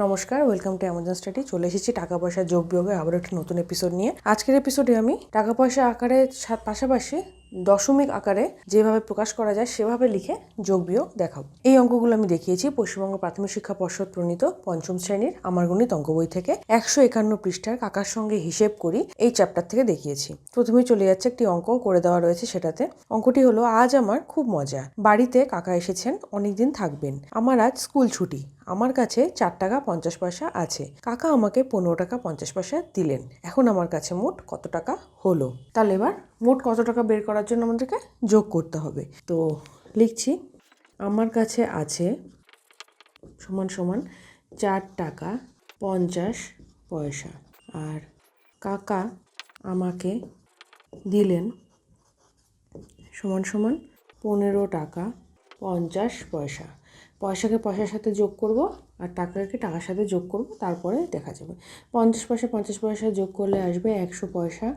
নমস্কার, welcome to Amazon study. চলে এসেছি টাকা পয়সা যোগ বিয়োগের আবার একটা নতুন এপিসোড নিয়ে। আজকের এপিসোডে আমি টাকা পয়সা আকারে পাশাপাশি দশমিক আকারে যেভাবে প্রকাশ করা যায় সেভাবে লিখে যোগ বিয়োগ দেখাবো। এই অঙ্কগুলো আমি দেখিয়েছি পশ্চিমবঙ্গ প্রাথমিক শিক্ষা পর্ষদ প্রণীত পঞ্চম শ্রেণীর আমার গণিত অঙ্ক বই থেকে 151 পৃষ্ঠার কাকার সঙ্গে হিসেব করি এই চ্যাপ্টার থেকে দেখিয়েছি। প্রথমে চলে যাচ্ছে একটি অঙ্ক করে দেওয়া রয়েছে সেটাতে। অঙ্কটি হলো, আজ আমার খুব মজা, বাড়িতে কাকা এসেছেন, অনেকদিন থাকবেন, আমার আজ স্কুল ছুটি, আমার কাছে 4 টাকা 50 পয়সা আছে, কাকা আমাকে 15 টাকা 50 পয়সা দিলেন, এখন আমার কাছে মোট কত টাকা হলো। তাহলে এবার মোট কত টাকা বের করার জন্য আমাদেরকে যোগ করতে হবে। তো লিখছি, আমার কাছে আছে সমান সমান 4 টাকা 50 পয়সা, আর কাকা আমাকে দিলেন সমান সমান 15 টাকা 50 পয়সা। পয়সাকে পয়সার সাথে যোগ করব আর টাকাকে টাকার সাথে যোগ করব, তারপরে দেখা যাবে। 50 পয়সা 50 পয়সা যোগ করলে আসবে 100 পয়সা,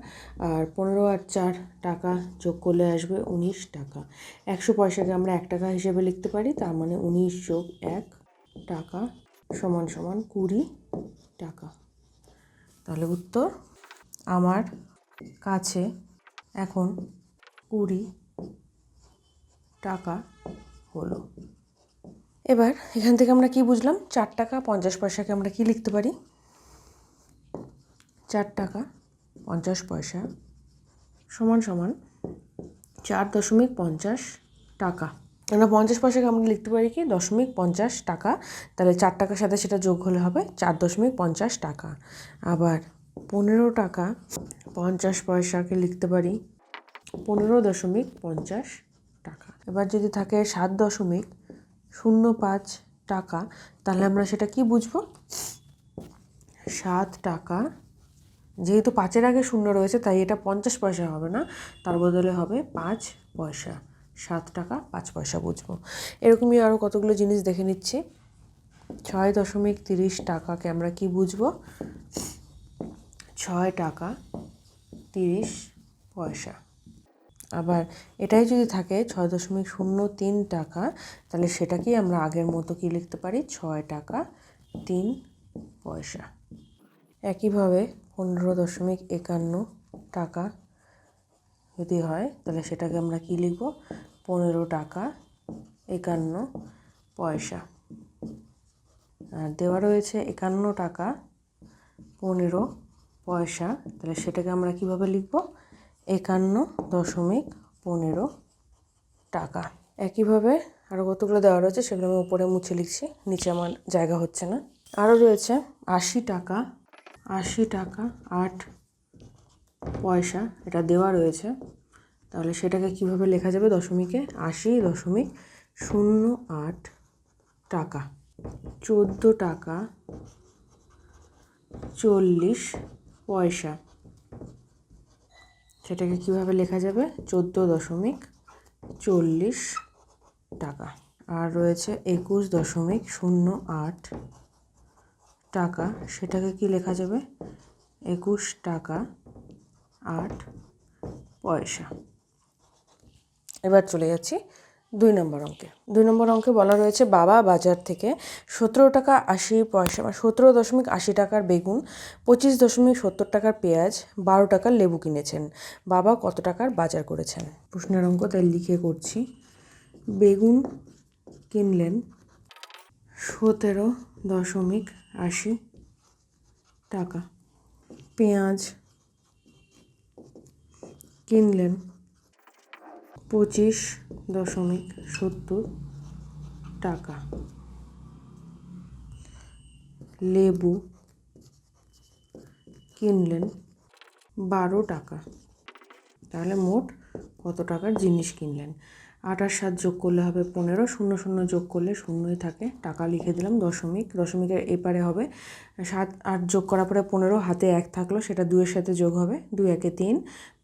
আর 15 আর 4 টাকা যোগ করলে আসবে 19 টাকা। 100 পয়সাকে আমরা 1 টাকা হিসেবে লিখতে পারি, তার মানে 19 যোগ 1 টাকা সমান সমান 20 টাকা। তাহলে উত্তর, আমার কাছে এখন 20 টাকা হলো। এবার এখান থেকে আমরা কি বুঝলাম? 4 টাকা 50 পয়সাকে আমরা কি লিখতে পারি? 4 টাকা 50 পয়সা সমান সমান 4.50 টাকা। আমরা 50 পয়সাকে আমরা লিখতে পারি কি 0.50 টাকা। তাহলে 4 টাকার সাথে সেটা যোগ হলে হবে 4.50 টাকা। আবার 15 টাকা 50 পয়সাকে লিখতে পারি 15.50 টাকা। এবার যদি থাকে 7.05 টাকা, তাহলে আমরা সেটা কি বুঝবো? 7 টাকা, যেহেতু 5-এর আগে শূন্য রয়েছে তাই এটা 50 পয়সা হবে না, তার বদলে হবে 5 পয়সা। 7 টাকা 5 পয়সা বুঝবো। এরকমই আরও কতগুলো জিনিস দেখে নিচ্ছি। 6.30 টাকাকে আমরা কি বুঝবো? 6 টাকা 30 পয়সা। আবার এটাই যদি থাকে 6.03 টাকা, তাহলে সেটাকেই আমরা আগের মতো কি লিখতে পারি? 6 টাকা 3 পয়সা। একইভাবে 15.51 টাকা যদি হয়, তাহলে সেটাকে আমরা কি লিখব? 15 টাকা 51 পয়সা। আর দেওয়া রয়েছে 51 টাকা 15 পয়সা, তাহলে সেটাকে আমরা কিভাবে লিখব? 51.15 টাকা। একইভাবে আরও কতগুলো দেওয়া রয়েছে, সেগুলো আমি উপরে মুছে লিখছি, নিচে আমার জায়গা হচ্ছে না। আরও রয়েছে 80 টাকা 8 পয়সা, এটা দেওয়া রয়েছে। তাহলে সেটাকে কিভাবে লেখা যাবে? দশমিকে 80.08 টাকা। 14 টাকা 40 পয়সা, সেটাকে কিভাবে লেখা যাবে? 14.40 টাকা। আর রয়েছে 21.08 টাকা, সেটাকে কি লেখা যাবে? 21 টাকা 8 পয়সা। এবার চলে যাচ্ছি 2 নম্বর অঙ্কে। 2 নম্বর অঙ্কে বলা রয়েছে, বাবা বাজার থেকে 17 টাকা 80 পয়সা 17.80 টাকার বেগুন, 25.70 টাকার পেঁয়াজ, 12 টাকার লেবু কিনেছেন। বাবা কত টাকার বাজার করেছেন? প্রশ্নের অঙ্ক, তাই লিখে করছি। বেগুন কিনলেন 17.80 টাকা, পেঁয়াজ কিনলেন 25.70 টাকা, লেবু কিনলেন 12 টাকা। তাহলে মোট কত টাকার জিনিস কিনলেন? 8 আর 7 যোগ করলে হবে 15, 0 0 যোগ করলে শূন্যই থাকে, টাকা লিখে দিলাম। দশমিকের এপারে হবে 7 8 যোগ করার পরে 15, হাতে 1 থাকলো, সেটা 2-এর সাথে যোগ হবে, 2 একে 3,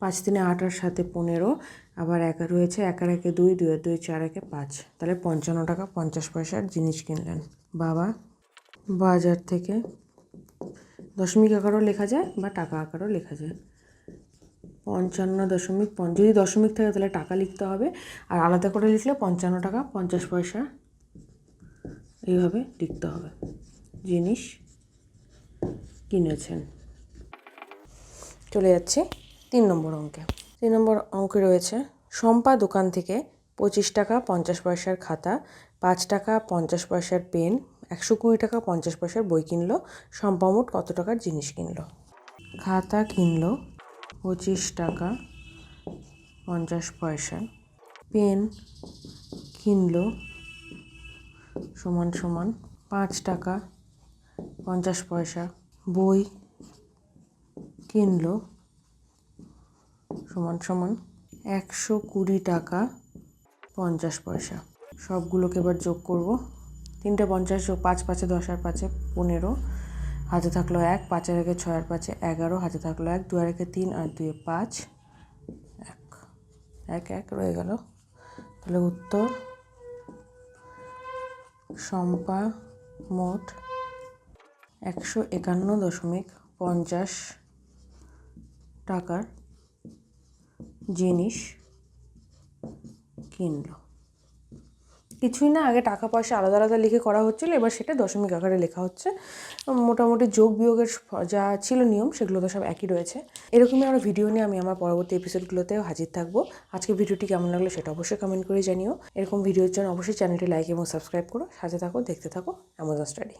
5 3 8 আর 7 15, আবার 1 রয়েছে, 1 আর 1 2, 2 আর 2 4 1 5, তাহলে 55 টাকা 50 পয়সার জিনিস কিনলেন। বাবা বাজার থেকে, দশমিক আকারও লেখা যায় বা টাকা আকারও লেখা যায়, 55.5, যদি দশমিক থাকে তাহলে টাকা লিখতে হবে, আর আলাদা করে লিখলে 55 টাকা 50 পয়সা এইভাবে লিখতে হবে। জিনিস কিনেছেন। চলে যাচ্ছি 3 নম্বর অঙ্কে। 3 নম্বর অঙ্কে রয়েছে শম্পা দোকান থেকে 25 টাকা 50 পয়সার খাতা, 5 টাকা 50 পয়সার পেন, 120 টাকা 50 পয়সার বই কিনলো। শম্পা মোট কত টাকার জিনিস কিনলো? খাতা কিনলো 25 টাকা 50 পয়সা, পেন কিনলো সমান সমান 5 টাকা 50 পয়সা, বই কিনলো সমান সমান 120 টাকা 50 পয়সা। সবগুলোকে এবার যোগ করব। 3টে 50 যোগ 5 5 10 আর 5 15, হাতে থাকলো 1, 5 আর 1 6 আর 5 11, হাতে থাকলো 1, 2 আর 1 3 আর 2 5, 1 1 রয়ে গেল। তাহলে উত্তর শম্পা মোট 151.50 টাকার জিনিস কিনলো। কিছুই না, আগে টাকা পয়সা আলাদা আলাদা লিখে করা হচ্ছিলো, এবার সেটা দশমিক আকারে লেখা হচ্ছে। মোটামুটি যোগ বিয়োগের যা ছিল নিয়ম সেগুলো তো সব একই রয়েছে। এরকমই আরও ভিডিও নিয়ে আমি আমার পরবর্তী এপিসোডগুলোতেও হাজির থাকবো। আজকে ভিডিওটি কেমন লাগলো সেটা অবশ্যই কমেন্ট করে জানিও। এরকম ভিডিওর জন্য অবশ্যই চ্যানেলটি লাইক এবং সাবস্ক্রাইব করো। সাথে থাকো, দেখতে থাকো অ্যামাজন স্টাডি।